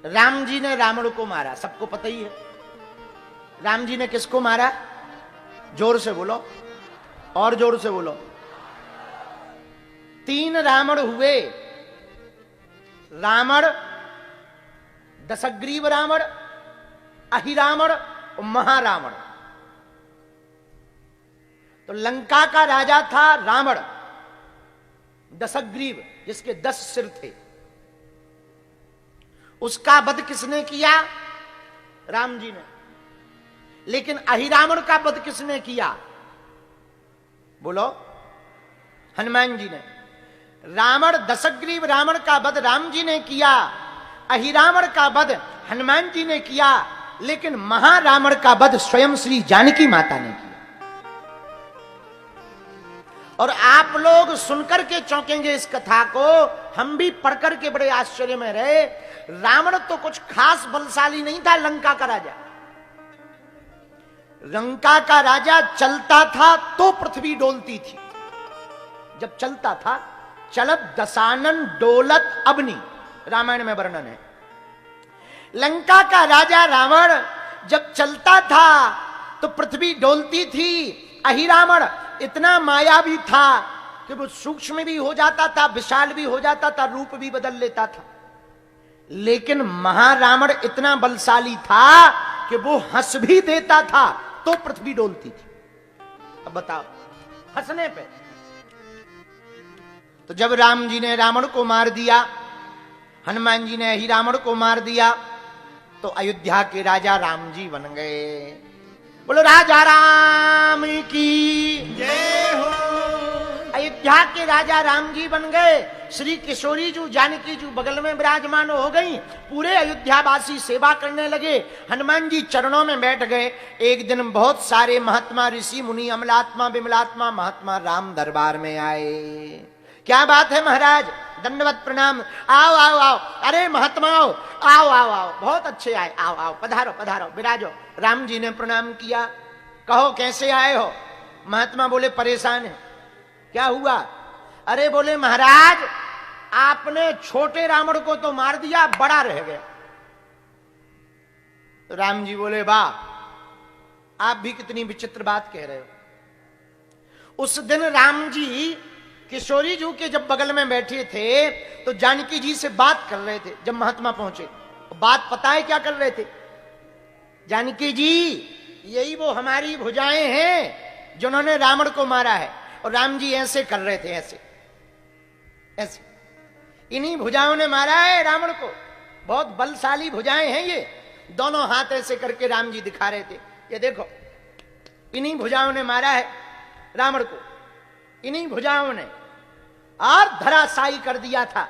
राम जी ने रावण को मारा, सबको पता ही है। राम जी ने किसको मारा? जोर से बोलो, और जोर से बोलो। 3 रावण हुए, रावण, दशग्रीव रावण, अहिरावण और महारावण। तो लंका का राजा था रावण, दशग्रीव, जिसके 10 सिर थे। उसका वध किसने किया? राम जी ने। लेकिन अहिरावण का वध किसने किया? बोलो, हनुमान जी ने। रावण, दशग्रीव रावण का वध राम जी ने किया, अहिरावण का वध हनुमान जी ने किया, लेकिन महारावण का वध स्वयं श्री जानकी माता ने किया। और आप लोग सुनकर के चौंकेंगे इस कथा को, हम भी पढ़कर के बड़े आश्चर्य में रहे। रावण तो कुछ खास बलशाली नहीं था, लंका का राजा। लंका का राजा चलता था तो पृथ्वी डोलती थी। जब चलता था, चलत दशानन डोलत अबनी, रामायण में वर्णन है। लंका का राजा रावण जब चलता था तो पृथ्वी डोलती थी। अहिरावण इतना मायावी था कि वो सूक्ष्म भी हो जाता था, विशाल भी हो जाता था, रूप भी बदल लेता था। लेकिन महारावण इतना बलशाली था कि वो हंस भी देता था तो पृथ्वी डोलती थी। अब बताओ, हंसने पे। तो जब राम जी ने रावण को मार दिया, हनुमान जी ने अहिरावण को मार दिया, तो अयोध्या के राजा राम जी बन गए। बोलो राजा राम की जय हो। अयोध्या के राजा राम जी बन गए। श्री किशोरी जी, जानकी जी बगल में विराजमान हो गई। पूरे अयोध्यावासी सेवा करने लगे। हनुमान जी चरणों में बैठ गए। एक दिन बहुत सारे महात्मा, ऋषि मुनि, अमलात्मा विमलात्मा महात्मा राम दरबार में आए। क्या बात है महाराज, दंडवत प्रणाम। आओ आओ आओ, अरे महात्माओं आओ आओ आओ, बहुत अच्छे आए, आओ आओ, पधारो पधारो, विराजो। राम जी ने प्रणाम किया। कहो कैसे आए हो? महात्मा बोले परेशान है। क्या हुआ? अरे बोले महाराज, आपने छोटे रावण को तो मार दिया, बड़ा रह गया। तो राम जी बोले वाह, आप भी कितनी विचित्र बात कह रहे हो। उस दिन राम जी किशोरी जी के जब बगल में बैठे थे तो जानकी जी से बात कर रहे थे। जब महात्मा पहुंचे, बात पता है क्या कर रहे थे? जानकी जी, यही वो हमारी भुजाएं हैं जिन्होंने रावण को मारा है। और राम जी ऐसे कर रहे थे, ऐसे ऐसे, इन्हीं भुजाओं ने मारा है रावण को। बहुत बलशाली भुजाएं हैं ये। दोनों हाथ ऐसे करके राम जी दिखा रहे थे, ये देखो, इन्हीं भुजाओं ने मारा है रावण को, इन्हीं भुजाओं ने। और धराशायी कर दिया था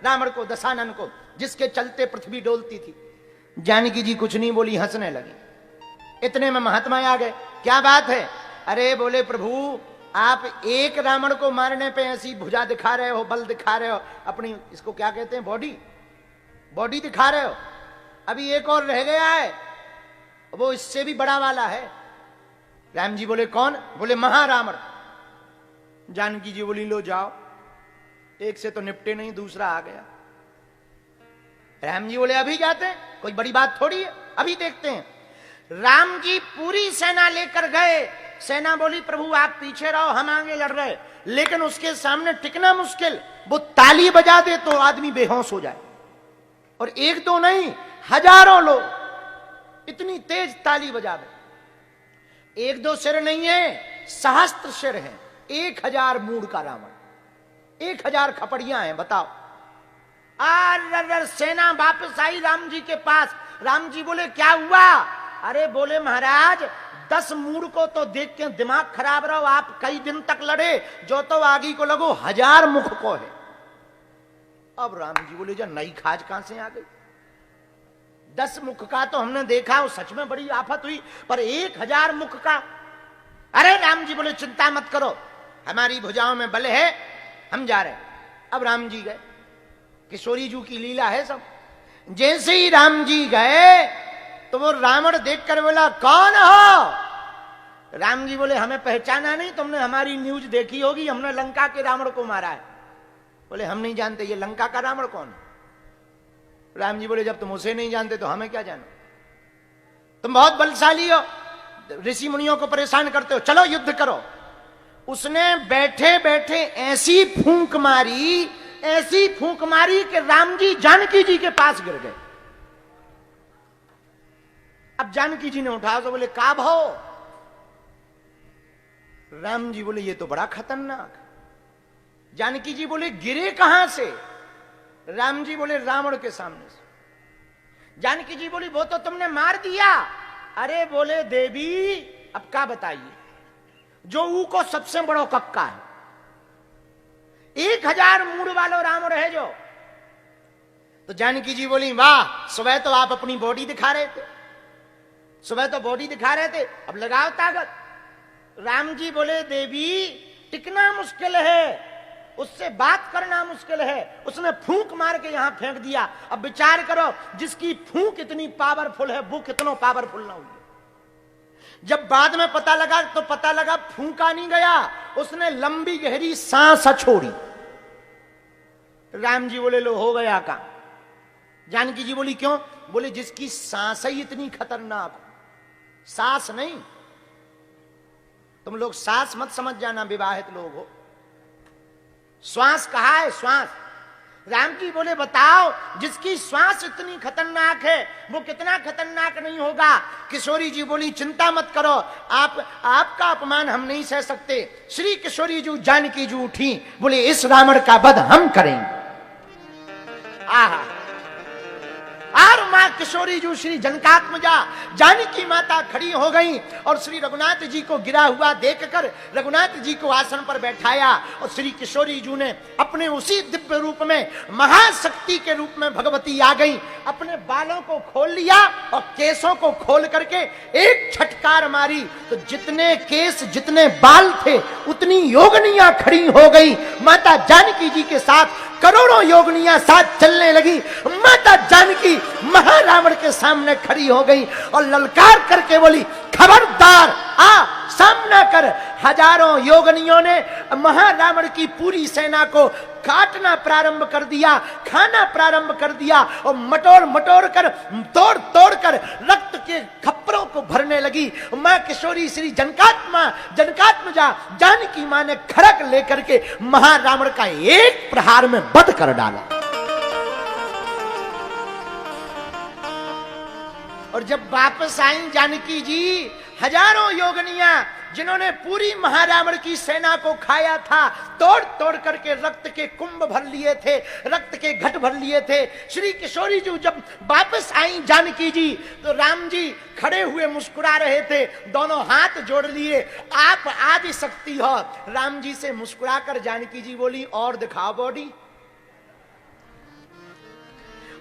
रावण को, दशानन को, जिसके चलते पृथ्वी डोलती थी। जानकी जी कुछ नहीं बोली, हंसने लगी। इतने में महात्मा आ गए। क्या बात है? अरे बोले प्रभु, आप एक रावण को मारने पे ऐसी भुजा दिखा रहे हो, बल दिखा रहे हो, अपनी इसको क्या कहते हैं, बॉडी, बॉडी दिखा रहे हो। अभी एक और रह गया है, वो इससे भी बड़ा वाला है। राम जी बोले कौन? बोले महारावण। जानकी जी बोली लो जाओ, एक से तो निपटे नहीं, दूसरा आ गया। राम जी बोले अभी जाते हैं, कोई बड़ी बात थोड़ी है, अभी देखते हैं। राम जी पूरी सेना लेकर गए। सेना बोली प्रभु आप पीछे रहो, हम आगे लड़ रहे। लेकिन उसके सामने टिकना मुश्किल। वो ताली बजा दे तो आदमी बेहोश हो जाए। और एक दो नहीं, हजारों लोग, इतनी तेज ताली बजा दे। एक दो सिर नहीं है, सहस्त्र सिर है। 1000 मूड का रावण, 1000 खपड़ियां हैं। बताओ। सेना वापस आई राम जी के पास। राम जी बोले क्या हुआ? अरे बोले महाराज, 10 मूड को तो देख के दिमाग खराब रहो, आप कई दिन तक लड़े, जो तो आगे को लगो 1000 मुख को है। अब राम जी बोले जो नई खाज कहां से आ गई? 10 मुख का तो हमने देखा, वो सच में बड़ी आफत हुई, पर 1000 मुख का? अरे राम जी बोले चिंता मत करो, हमारी भुजाओं में बल है, हम जा रहे। अब राम जी गए। किशोरी जी की लीला है सब। जैसे ही राम जी गए तो वो रावण देखकर बोला कौन हो? राम जी बोले हमें पहचाना नहीं, तुमने हमारी न्यूज देखी होगी, हमने लंका के रावण को मारा है। बोले हम नहीं जानते ये लंका का रावण कौन है। राम जी बोले जब तुम उसे नहीं जानते तो हमें क्या जानो, तुम बहुत बलशाली हो, ऋषि मुनियों को परेशान करते हो, चलो युद्ध करो। उसने बैठे बैठे ऐसी फूंक मारी कि राम जी जानकी जी के पास गिर गए। अब जानकी जी ने उठाया तो बोले का भाव? राम जी बोले ये तो बड़ा खतरनाक। जानकी जी बोले गिरे कहां से? राम जी बोले रावण के सामने से। जानकी जी बोली वो तो तुमने मार दिया। अरे बोले देवी अब क्या बताइए, जो ऊ को सबसे बड़ो कक्का है, 1000 मूड वालो रावण है जो। तो जानकी जी बोली वाह, सुबह तो आप अपनी बॉडी दिखा रहे थे, सुबह तो बॉडी दिखा रहे थे, अब लगाओ ताकत। राम जी बोले देवी टिकना मुश्किल है, उससे बात करना मुश्किल है, उसने फूंक मार के यहां फेंक दिया। अब विचार करो जिसकी फूंक इतनी पावरफुल है वो कितना पावरफुल ना हुई। जब बाद में पता लगा तो पता लगा फूंका नहीं गया, उसने लंबी गहरी सांस छोड़ी। राम जी बोले लो हो गया काम। जानकी जी बोली क्यों? बोले जिसकी सांस ही इतनी खतरनाक हो, सांस नहीं, तुम लोग सांस मत समझ जाना, विवाहित लोग हो, श्वास कहा है श्वास। राम जी बोले बताओ जिसकी श्वास इतनी खतरनाक है वो कितना खतरनाक नहीं होगा। किशोरी जी बोली चिंता मत करो, आपका अपमान हम नहीं सह सकते। श्री किशोरी जी जानकी जी उठी, बोले इस रावण का वध हम करेंगे। आहा, और मां किशोरी जी श्री जनकात्मजा जानकी माता खड़ी हो गई और श्री रघुनाथ जी को गिरा हुआ देखकर रघुनाथ जी को आसन पर बैठाया और श्री किशोरी जी ने अपने उसी दिव्य रूप में महाशक्ति के रूप में भगवती आ गई। अपने बालों को खोल लिया और केसों को खोल करके एक छटकार मारी तो जितने केस जितने बाल थे उतनी योगनियां खड़ी हो गई। माता जानकी जी के साथ करोड़ों योगनियां साथ चलने लगी। माता जानकी महारावण के सामने खड़ी हो गई और ललकार करके बोली खबरदार आ सामना कर। हजारों योगनियों ने महारावण की पूरी सेना को काटना प्रारंभ कर दिया, खाना प्रारंभ कर दिया और मटोर मटोर कर तोड़ तोड़ कर रक्त के खप्परों को भरने लगी। मां किशोरी श्री जनकात्मजा जानकी मां ने खड़क लेकर के महारावण का एक प्रहार में वध कर डाला। और जब वापस आई जानकी जी, हजारों योगनियां जिन्होंने पूरी महारावण की सेना को खाया था, तोड़ तोड़ करके रक्त के कुंभ भर लिए थे, रक्त के घट भर लिए थे। श्री किशोरी जी जब वापस आई जानकी जी तो राम जी खड़े हुए मुस्कुरा रहे थे, दोनों हाथ जोड़ लिए, आप आदि शक्ति हो। राम जी से मुस्कुराकर जानकी जी बोली और दिखाओ बॉडी,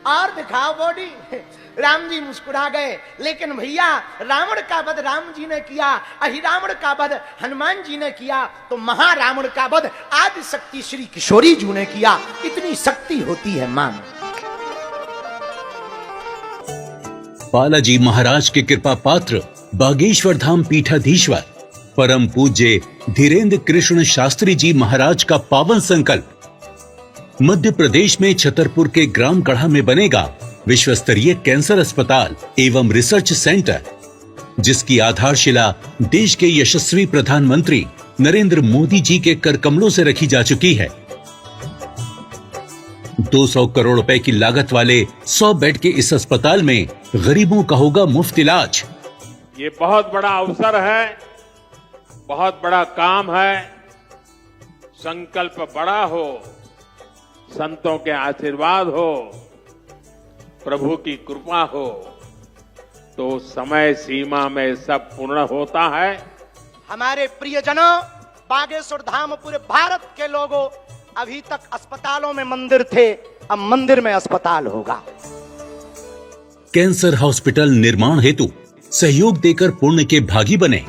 और दिखाओ बॉडी। राम जी मुस्कुरा गए, लेकिन भैया रावण का वध राम जी ने किया, अहिरावण का वध हनुमान जी ने किया, तो महारावण का वध आदि शक्ति श्री किशोरी जी ने किया। इतनी शक्ति होती है मां में। बालाजी महाराज के कृपा पात्र बागेश्वर धाम पीठाधीश्वर परम पूज्य धीरेन्द्र कृष्ण शास्त्री जी महाराज का पावन संकल्प मध्य प्रदेश में छतरपुर के ग्राम गढ़ा में बनेगा विश्व स्तरीय कैंसर अस्पताल एवं रिसर्च सेंटर, जिसकी आधारशिला देश के यशस्वी प्रधानमंत्री नरेंद्र मोदी जी के कर कमलों से रखी जा चुकी है। 200 करोड़ रुपए की लागत वाले 100 बेड के इस अस्पताल में गरीबों का होगा मुफ्त इलाज। ये बहुत बड़ा अवसर है, बहुत बड़ा काम है। संकल्प बड़ा हो, संतों के आशीर्वाद हो, प्रभु की कृपा हो तो समय सीमा में सब पूर्ण होता है। हमारे प्रियजनों, बागेश्वर धाम पूरे भारत के लोगों, अभी तक अस्पतालों में मंदिर थे, अब मंदिर में अस्पताल होगा। कैंसर हॉस्पिटल निर्माण हेतु सहयोग देकर पुण्य के भागी बने।